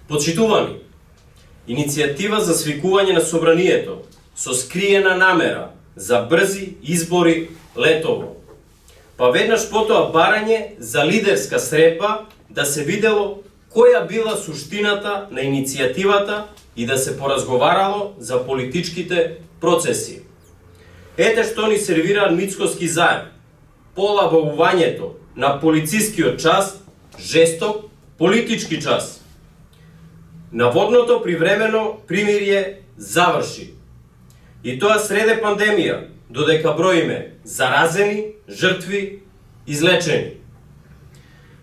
Почитувани, иницијатива за свикување на собранието со скриена намера за брзи избори летово, па веднаш потоа барање за лидерска средба да се видело која била суштината на иницијативата и да се поразговарало за политичките процеси. Ете што ни сервира Мицкоски заем, полабавувањето на полицискиот час, жесток политички час. Наводното привремено примирие заврши. И тоа среде пандемија, додека броиме заразени, жртви, излечени.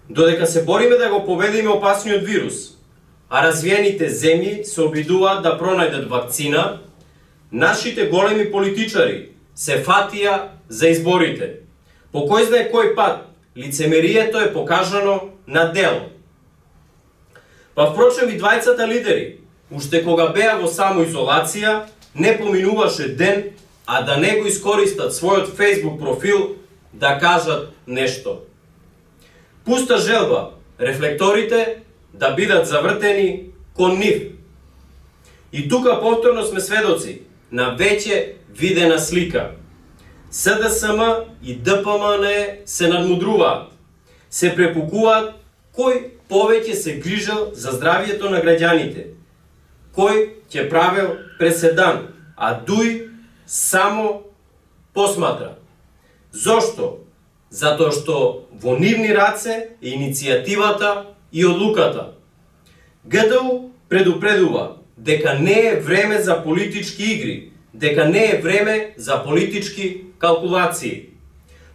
Додека се бориме да го победиме опасниот вирус, а развиените земји се обидуваат да пронајдат вакцина, нашите големи политичари се фатија за изборите. По кој знае кој пат, лицемерието е покажано на дело. Па впрочем и двајцата лидери, уште кога беа во самоизолација, не поминуваше ден, а да не го искористат својот Facebook профил да кажат нешто. Пуста желба, рефлекторите да бидат завртени кон нив. И тука повторно сме сведоци на веќе видена слика. СДСМ и ДПМН се надмудруваат, се препукуваат кој повеќе се грижал за здравието на граѓаните, кој ќе правил преседан, а дуј само посматра. Зошто? Затоа што во нивни раце е иницијативата и одлуката. ГДУ предупредува дека не е време за политички игри, дека не е време за политички калкулации.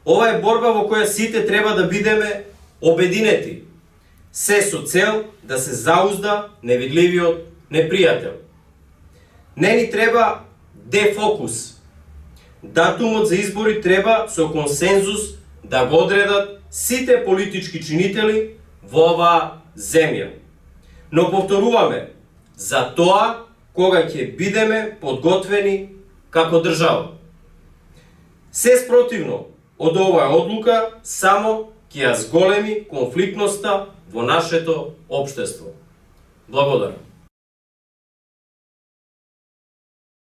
Ова е борба во која сите треба да бидеме обединети, се со цел да се заузда невидливиот непријател. Не ни треба дефокус. Датумот за избори треба со консензус да го одредат сите политички чинители во оваа земја. Но повторуваме, за тоа кога ќе бидеме подготвени како држава. Се спротивно од оваа одлука само ќе ја зголеми конфликтноста во нашето општество. Благодарам.